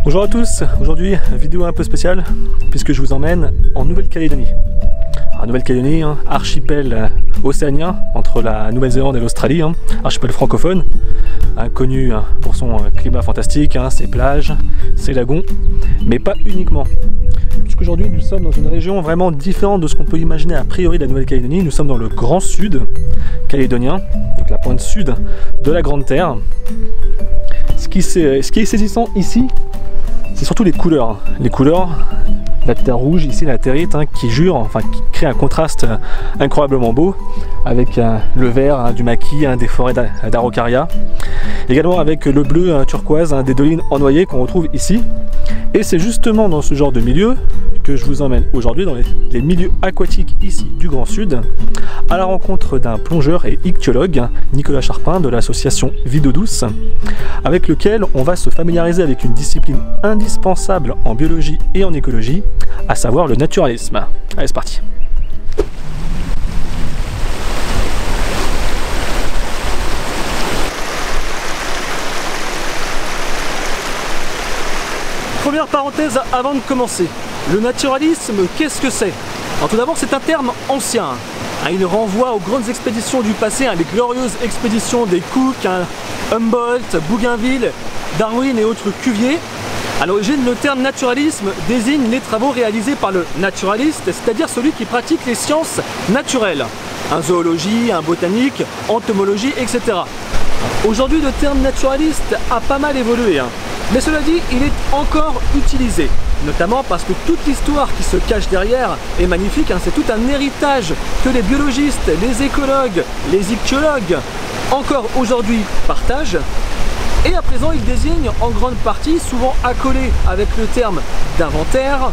Bonjour à tous, aujourd'hui vidéo un peu spéciale puisque je vous emmène en Nouvelle-Calédonie. Nouvelle-Calédonie, archipel océanien entre la Nouvelle-Zélande et l'Australie, archipel francophone, connu pour son climat fantastique, ses plages, ses lagons, mais pas uniquement. Puisqu'aujourd'hui nous sommes dans une région vraiment différente de ce qu'on peut imaginer a priori de la Nouvelle-Calédonie. Nous sommes dans le Grand Sud calédonien, donc la pointe sud de la Grande Terre. Ce qui est saisissant ici, c'est surtout les couleurs. Les couleurs, la terre rouge, ici la territe, qui crée un contraste incroyablement beau avec le vert du maquis, des forêts d'araucaria. Également avec le bleu turquoise des dolines ennoyées qu'on retrouve ici. Et c'est justement dans ce genre de milieu que je vous emmène aujourd'hui, dans les milieux aquatiques ici du Grand Sud, à la rencontre d'un plongeur et ichtyologue, Nicolas Charpin de l'association Vie d'eau douce, avec lequel on va se familiariser avec une discipline indispensable en biologie et en écologie, à savoir le naturalisme. Allez, c'est parti. Première parenthèse avant de commencer. Le naturalisme, qu'est-ce que c'est? Alors tout d'abord, c'est un terme ancien. Il renvoie aux grandes expéditions du passé, les glorieuses expéditions des Cook, Humboldt, Bougainville, Darwin et autres Cuvier. À l'origine, le terme naturalisme désigne les travaux réalisés par le naturaliste, c'est-à-dire celui qui pratique les sciences naturelles. Zoologie, botanique, entomologie, etc. Aujourd'hui, le terme naturaliste a pas mal évolué. Mais cela dit, il est encore utilisé, notamment parce que toute l'histoire qui se cache derrière est magnifique. C'est tout un héritage que les biologistes, les écologues, les ichtyologues, encore aujourd'hui, partagent. Et à présent, il désigne en grande partie, souvent accolé avec le terme d'inventaire,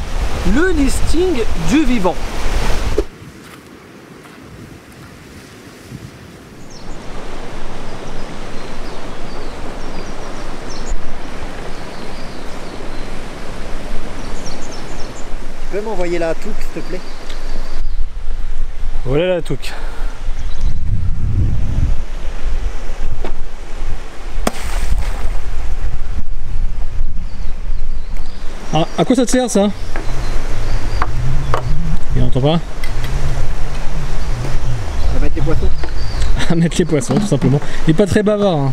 le listing du vivant. Tu peux m'envoyer la touque, s'il te plaît? Voilà la touque. À quoi ça te sert ça? Il n'entend pas? À mettre les poissons. À mettre les poissons, tout simplement. Il n'est pas très bavard.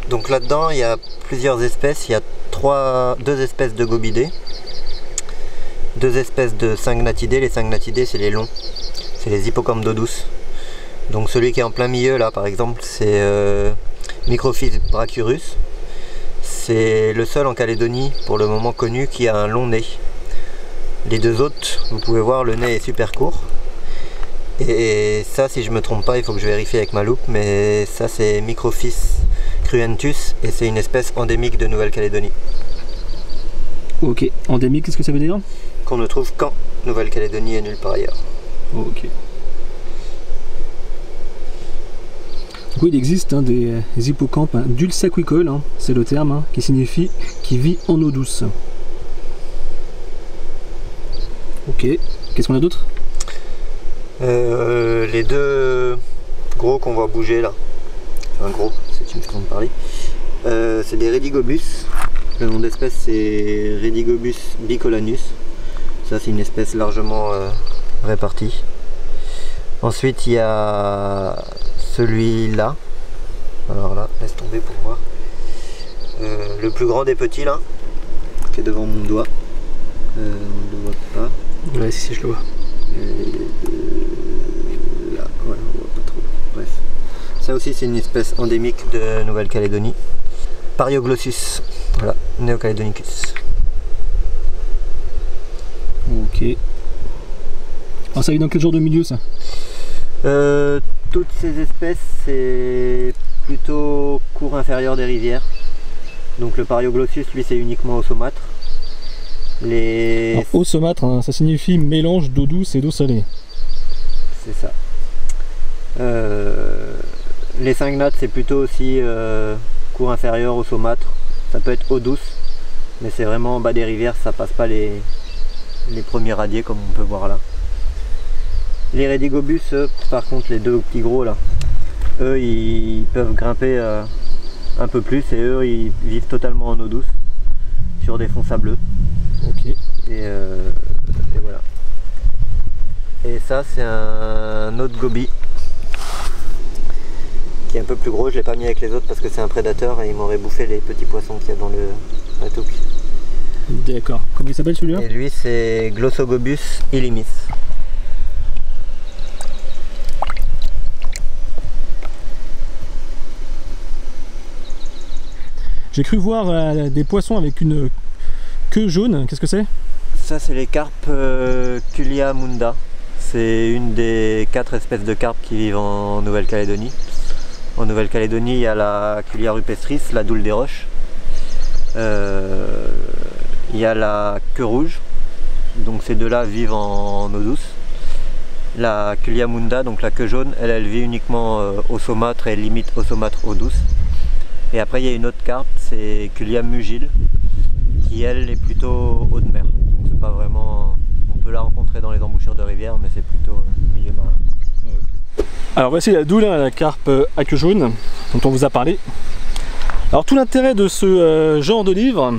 Donc là-dedans, il y a plusieurs espèces. Il y a deux espèces de gobidés, deux espèces de syngnatidés. Les syngnatidés, c'est les longs, c'est les hippocampes d'eau douce. Donc celui qui est en plein milieu, là, par exemple, c'est Microphis brachyurus. C'est le seul en Calédonie, pour le moment connu, qui a un long nez. Les deux autres, vous pouvez voir, le nez est super court. Et ça, si je me trompe pas, il faut que je vérifie avec ma loupe, mais ça c'est Microphis cruentus et c'est une espèce endémique de Nouvelle-Calédonie. Ok, endémique, qu'est-ce que ça veut dire? Qu'on ne trouve qu'en Nouvelle-Calédonie et nulle part ailleurs. Ok. Du coup, il existe des hippocampes dulce-aquicoles, c'est le terme, qui signifie qui vit en eau douce. Ok, qu'est-ce qu'on a d'autre? Les deux gros qu'on voit bouger là, enfin gros, c'est une façon de parler, c'est des Redigobus. Le nom d'espèce c'est Redigobus bicolanus. Ça c'est une espèce largement répartie. Ensuite il y a celui-là. Alors là, laisse tomber pour voir. Le plus grand des petits là, qui est devant mon doigt. On ne le voit pas. Ouais, si, je le vois. Là, voilà, on voit pas trop. Bref. Ça aussi, c'est une espèce endémique de Nouvelle-Calédonie. Parioglossus. Voilà, Neocalédonicus. Ok. Alors ça vit dans quel genre de milieu ça? Toutes ces espèces, c'est plutôt cours inférieur des rivières. Donc le Parioglossus, lui, c'est uniquement au saumâtre. Alors, eau saumâtre, hein, ça signifie mélange d'eau douce et d'eau salée. C'est ça. Les cygnates, c'est plutôt aussi cours inférieur au saumâtre. Ça peut être eau douce, mais c'est vraiment en bas des rivières, ça passe pas les premiers radiers comme on peut voir là. Les Redigobus, par contre, les deux petits gros là, eux ils peuvent grimper un peu plus et eux ils vivent totalement en eau douce sur des fonds sableux. Ok. Et voilà. Et ça c'est un autre goby qui est un peu plus gros, je l'ai pas mis avec les autres parce que c'est un prédateur et il m'aurait bouffé les petits poissons qu'il y a dans la touque. D'accord. Comment il s'appelle celui-là? Et lui c'est Glossogobus illimis. J'ai cru voir des poissons avec une queue jaune, qu'est-ce que c'est? Ça c'est les carpes Culia munda. C'est une des 4 espèces de carpes qui vivent en Nouvelle-Calédonie. En Nouvelle-Calédonie, il y a la Culia rupestris, la doule des roches. Il y a la queue rouge, donc ces deux-là vivent en eau douce. La Culia munda, donc la queue jaune, elle vit uniquement au saumâtre et limite au saumâtre eau douce. Et après il y a une autre carpe, c'est Culia mugile, qui elle est plutôt eau de mer. Donc c'est pas vraiment, on peut la rencontrer dans les embouchures de rivière, mais c'est plutôt milieu marin. Alors voici la doule, la carpe à queue jaune dont on vous a parlé. Alors tout l'intérêt de ce genre de livre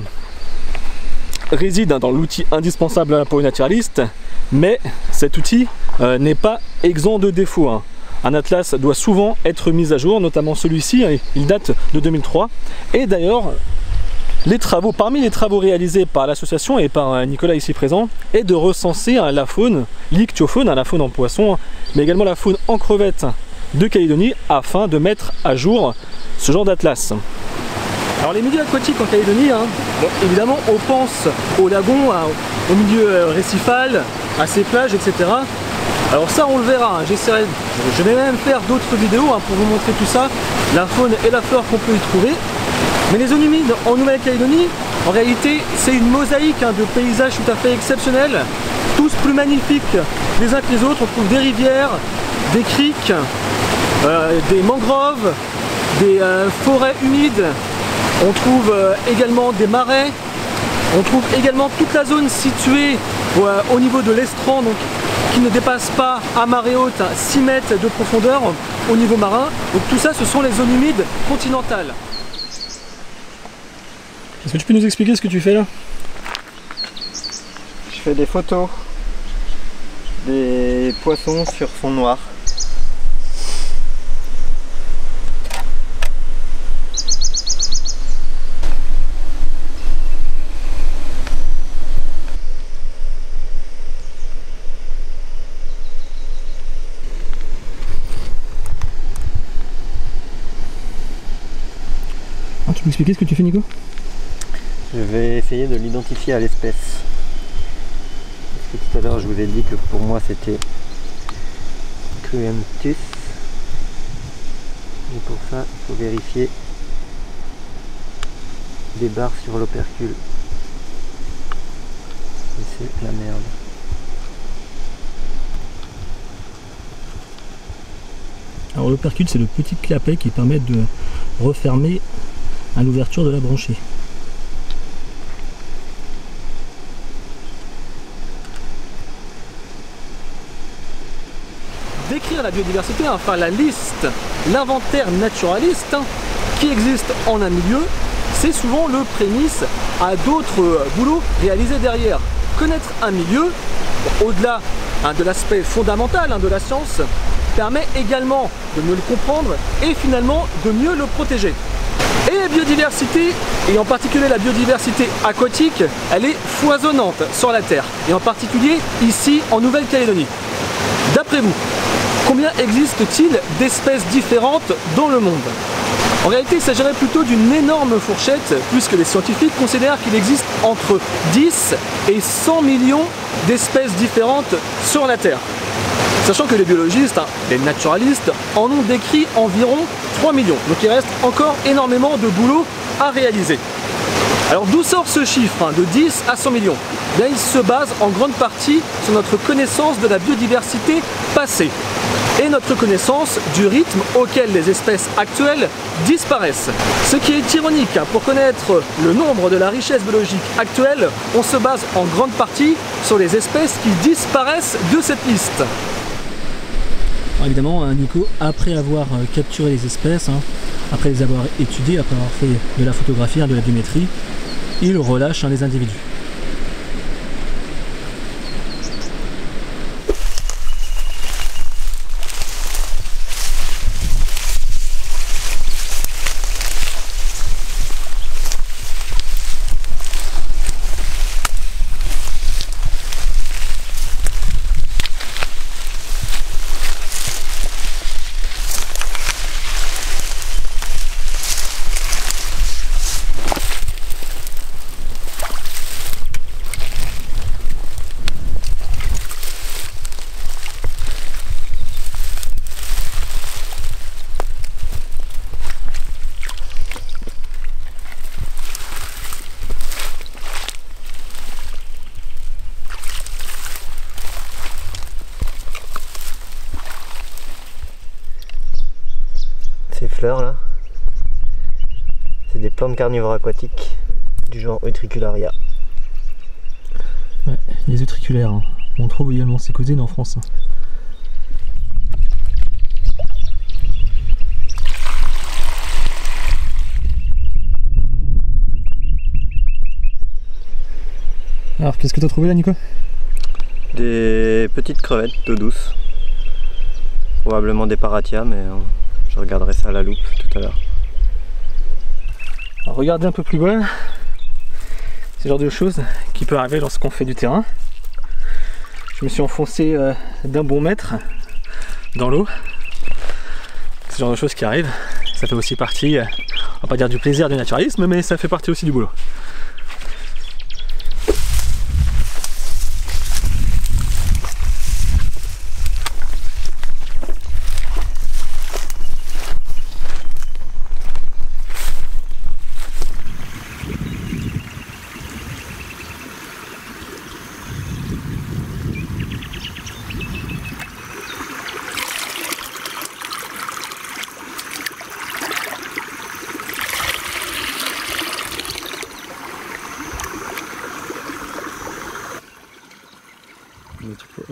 réside dans l'outil indispensable pour les naturalistes, mais cet outil n'est pas exempt de défauts. Hein. Un atlas doit souvent être mis à jour, notamment celui-ci, il date de 2003. Et d'ailleurs, parmi les travaux réalisés par l'association et par Nicolas ici présent, est de recenser la faune, l'ichtyofaune, la faune en poisson, mais également la faune en crevettes de Calédonie, afin de mettre à jour ce genre d'atlas. Alors les milieux aquatiques en Calédonie, bon, évidemment on pense aux lagons, au milieu récifal, à ces plages, etc. Alors ça on le verra, je vais même faire d'autres vidéos pour vous montrer tout ça, la faune et la flore qu'on peut y trouver. Mais les zones humides en Nouvelle-Calédonie, en réalité c'est une mosaïque de paysages tout à fait exceptionnels, tous plus magnifiques les uns que les autres. On trouve des rivières, des criques, des mangroves, des forêts humides, on trouve également des marais, on trouve également toute la zone située au niveau de l'estran, donc qui ne dépasse pas à marée haute 6 mètres de profondeur au niveau marin. Donc tout ça, ce sont les zones humides continentales. Est-ce que tu peux nous expliquer ce que tu fais là? Je fais des photos des poissons sur fond noir. Tu peux expliquer ce que tu fais, Nico? Je vais essayer de l'identifier à l'espèce. Parce que tout à l'heure je vous ai dit que pour moi c'était Cruentus. Et pour ça il faut vérifier des barres sur l'opercule. Et c'est la merde. Alors l'opercule, c'est le petit clapet qui permet de refermer à l'ouverture de la branchée. Décrire la biodiversité, enfin la liste, l'inventaire naturaliste qui existe en un milieu, c'est souvent le prémisse à d'autres boulots réalisés derrière. Connaître un milieu, au-delà de l'aspect fondamental de la science, permet également de mieux le comprendre et finalement de mieux le protéger. Et la biodiversité, et en particulier la biodiversité aquatique, elle est foisonnante sur la Terre, et en particulier ici en Nouvelle-Calédonie. D'après vous, combien existe-t-il d'espèces différentes dans le monde? En réalité, il s'agirait plutôt d'une énorme fourchette, puisque les scientifiques considèrent qu'il existe entre 10 et 100 millions d'espèces différentes sur la Terre. Sachant que les biologistes, les naturalistes, en ont décrit environ 3 millions. Donc il reste encore énormément de boulot à réaliser. Alors d'où sort ce chiffre de 10 à 100 millions? Bien, il se base en grande partie sur notre connaissance de la biodiversité passée et notre connaissance du rythme auquel les espèces actuelles disparaissent. Ce qui est ironique, pour connaître le nombre de la richesse biologique actuelle, on se base en grande partie sur les espèces qui disparaissent de cette liste. Alors évidemment, Nico, après avoir capturé les espèces, après les avoir étudiées, après avoir fait de la photographie, de la biométrie, il relâche les individus. Ces fleurs là, c'est des plantes carnivores aquatiques du genre Utricularia. Ouais, les utriculaires, on trouve également ses cousines en France. Alors, qu'est-ce que tu as trouvé là, Nico? Des petites crevettes d'eau douce. Probablement des paratia, mais je regarderai ça à la loupe tout à l'heure. Regardez un peu plus loin, c'est le genre de choses qui peut arriver lorsqu'on fait du terrain. Je me suis enfoncé d'un bon mètre dans l'eau. C'est le genre de choses qui arrivent. Ça fait aussi partie, on va pas dire du plaisir du naturalisme, mais ça fait partie aussi du boulot.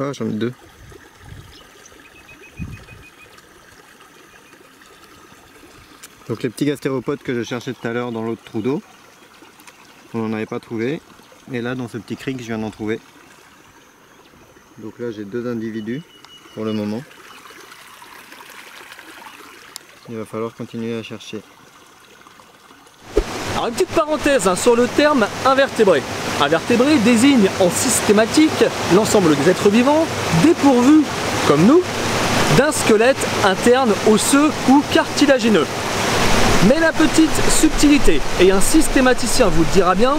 Ah, j'en ai deux. Donc les petits gastéropodes que je cherchais tout à l'heure dans l'autre trou d'eau, on n'en avait pas trouvé. Et là, dans ce petit cric, je viens d'en trouver. Donc là, j'ai deux individus pour le moment. Il va falloir continuer à chercher. Alors une petite parenthèse sur le terme invertébré. Invertébré désigne en systématique l'ensemble des êtres vivants dépourvus, comme nous, d'un squelette interne osseux ou cartilagineux. Mais la petite subtilité, et un systématicien vous le dira bien,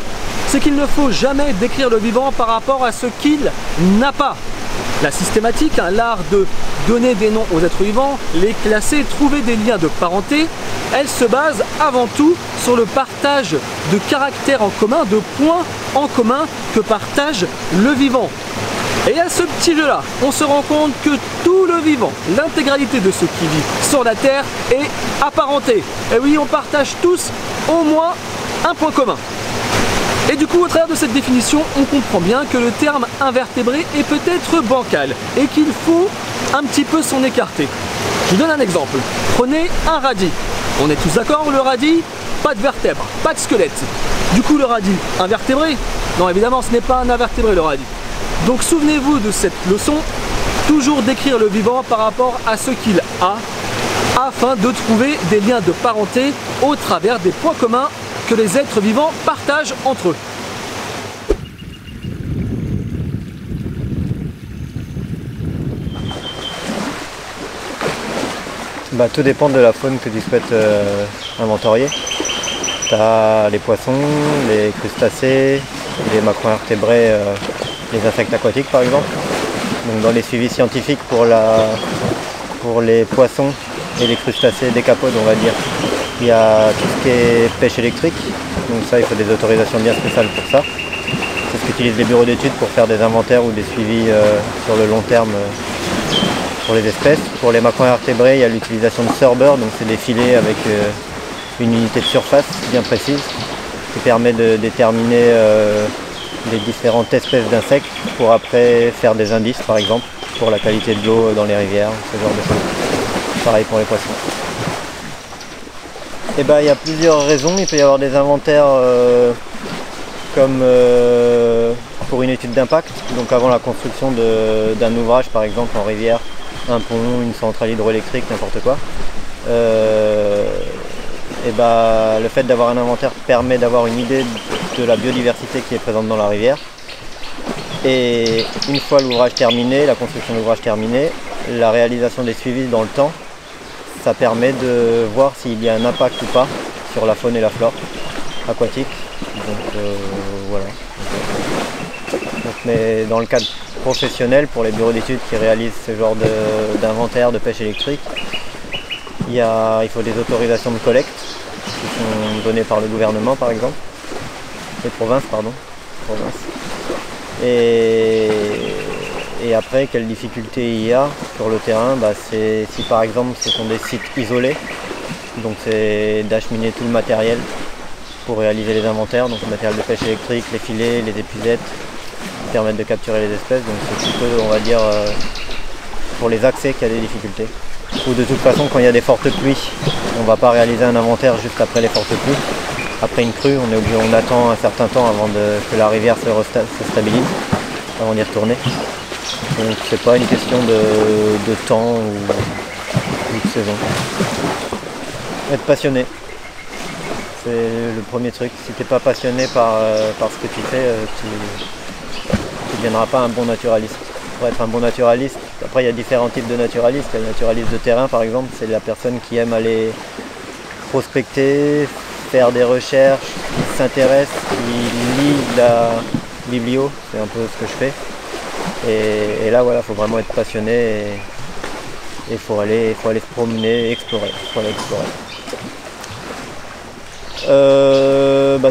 c'est qu'il ne faut jamais décrire le vivant par rapport à ce qu'il n'a pas. La systématique, l'art de donner des noms aux êtres vivants, les classer, trouver des liens de parenté, elle se base avant tout sur le partage de caractères en commun, de points en commun que partage le vivant. Et à ce petit jeu-là, on se rend compte que tout le vivant, l'intégralité de ce qui vit sur la Terre est apparenté. Et oui, on partage tous au moins un point commun. Et du coup, au travers de cette définition, on comprend bien que le terme invertébré est peut-être bancal et qu'il faut un petit peu s'en écarter. Je vous donne un exemple. Prenez un radis. On est tous d'accord, le radis, pas de vertèbres, pas de squelette. Du coup, le radis, invertébré? Non, évidemment, ce n'est pas un invertébré, le radis. Donc souvenez-vous de cette leçon, toujours décrire le vivant par rapport à ce qu'il a afin de trouver des liens de parenté au travers des points communs que les êtres vivants partagent entre eux. Bah, tout dépend de la faune que tu souhaites inventorier. Tu as les poissons, les crustacés, les macroinvertébrés, les insectes aquatiques par exemple. Donc dans les suivis scientifiques pour les poissons et les crustacés décapodes, on va dire, il y a tout ce qui est pêche électrique. Donc ça, il faut des autorisations bien spéciales pour ça. C'est ce qu'utilisent les bureaux d'études pour faire des inventaires ou des suivis sur le long terme pour les espèces. Pour les macroinvertébrés, il y a l'utilisation de sorbeurs, donc c'est des filets avec une unité de surface bien précise qui permet de déterminer les différentes espèces d'insectes pour après faire des indices par exemple pour la qualité de l'eau dans les rivières, ce genre de choses. Pareil pour les poissons. Et ben, il y a plusieurs raisons. Il peut y avoir des inventaires comme pour une étude d'impact, donc avant la construction d'un ouvrage par exemple en rivière, un pont, une centrale hydroélectrique, n'importe quoi. Et bah, le fait d'avoir un inventaire permet d'avoir une idée de la biodiversité qui est présente dans la rivière. Et une fois l'ouvrage terminé, la construction de l'ouvrage terminée, la réalisation des suivis dans le temps, ça permet de voir s'il y a un impact ou pas sur la faune et la flore aquatique. Donc voilà. Donc, mais dans le cadre professionnel, pour les bureaux d'études qui réalisent ce genre d'inventaire de pêche électrique, il faut des autorisations de collecte qui sont données par le gouvernement par exemple, les provinces pardon. Et après, quelle difficulté il y a sur le terrain, c'est si par exemple ce sont des sites isolés, donc c'est d'acheminer tout le matériel pour réaliser les inventaires, donc le matériel de pêche électrique, les filets, les épuisettes, qui permettent de capturer les espèces, donc c'est plutôt, on va dire, pour les accès qu'il y a des difficultés. Ou de toute façon, quand il y a des fortes pluies, on ne va pas réaliser un inventaire juste après les fortes pluies. Après une crue, on attend un certain temps avant que la rivière se stabilise, avant d'y retourner. Donc c'est pas une question de temps ou de saison. Être passionné, c'est le premier truc. Si tu n'es pas passionné par ce que tu fais, tu ne deviendras pas un bon naturaliste. Pour être un bon naturaliste, après il y a différents types de naturalistes. Il y a le naturaliste de terrain par exemple, c'est la personne qui aime aller prospecter, faire des recherches, qui s'intéresse, qui lit de la biblio, c'est un peu ce que je fais. Et là voilà, il faut vraiment être passionné et il faut aller se promener, explorer.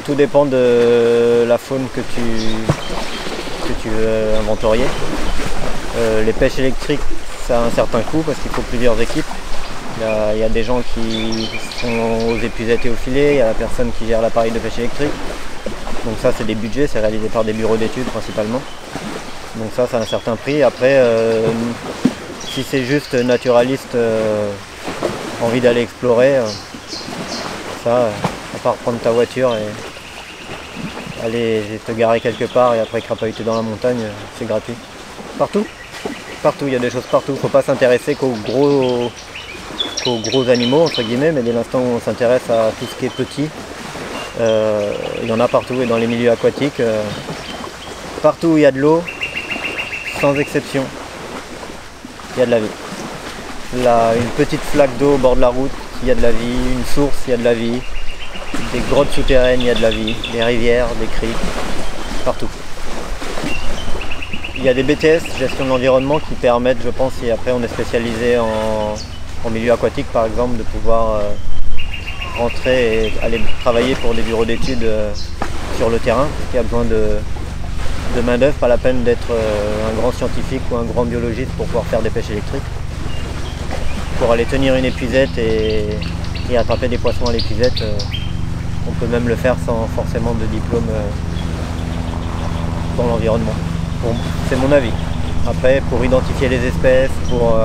Tout dépend de la faune que tu veux inventorier. Les pêches électriques, ça a un certain coût parce qu'il faut plusieurs équipes. Il y a des gens qui sont aux épuisettes et aux filets, il y a la personne qui gère l'appareil de pêche électrique. Donc ça c'est des budgets, c'est réalisé par des bureaux d'études principalement. Donc ça a un certain prix. Après, si c'est juste naturaliste, envie d'aller explorer, à part prendre ta voiture et aller te garer quelque part et après crapahuter dans la montagne, c'est gratuit. Partout, il y a des choses partout. Il ne faut pas s'intéresser qu'aux gros animaux, entre guillemets, mais dès l'instant où on s'intéresse à tout ce qui est petit, il y en a partout. Et dans les milieux aquatiques, partout où il y a de l'eau, sans exception, il y a de la vie. Une petite flaque d'eau au bord de la route, il y a de la vie. Une source, il y a de la vie. Des grottes souterraines, il y a de la vie. Des rivières, des criques, partout. Il y a des BTS, gestion de l'environnement, qui permettent, je pense, et après on est spécialisé en milieu aquatique par exemple, de pouvoir rentrer et aller travailler pour des bureaux d'études sur le terrain, qui a besoin de main d'œuvre, pas la peine d'être un grand scientifique ou un grand biologiste pour pouvoir faire des pêches électriques. Pour aller tenir une épuisette et attraper des poissons à l'épuisette, on peut même le faire sans forcément de diplôme dans l'environnement. Bon, c'est mon avis. Après, pour identifier les espèces, pour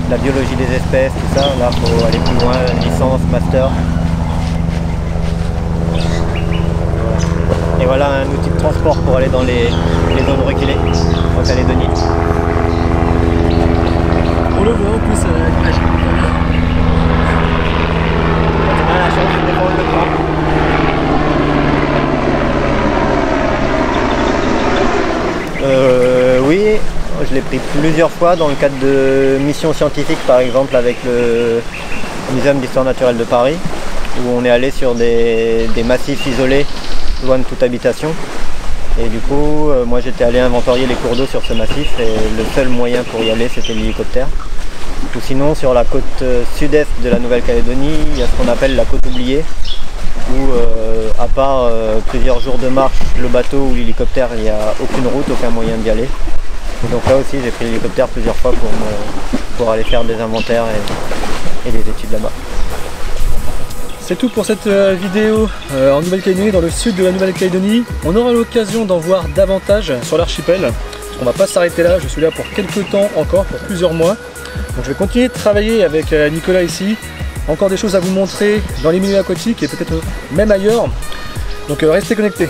la biologie des espèces, tout ça, là, il faut aller plus loin, licence, master. Et voilà un outil de transport pour aller dans les zones reculées en Calédonie. On le voit en plus à l'image. a la chance, des fois on le prend. Oui, je l'ai pris plusieurs fois dans le cadre de missions scientifiques, par exemple avec le Muséum d'Histoire Naturelle de Paris, où on est allé sur des massifs isolés, loin de toute habitation. Et du coup, moi j'étais allé inventorier les cours d'eau sur ce massif, et le seul moyen pour y aller c'était l'hélicoptère. Ou sinon, sur la côte sud-est de la Nouvelle-Calédonie, il y a ce qu'on appelle la côte oubliée, où à part plusieurs jours de marche, le bateau ou l'hélicoptère, il n'y a aucune route, aucun moyen d'y aller. Et donc là aussi j'ai pris l'hélicoptère plusieurs fois pour aller faire des inventaires et des études là-bas. C'est tout pour cette vidéo en Nouvelle-Calédonie, dans le sud de la Nouvelle-Calédonie. On aura l'occasion d'en voir davantage sur l'archipel. On va pas s'arrêter là, je suis là pour quelques temps encore, pour plusieurs mois. Donc je vais continuer de travailler avec Nicolas ici. Encore des choses à vous montrer dans les milieux aquatiques et peut-être même ailleurs. Donc restez connectés.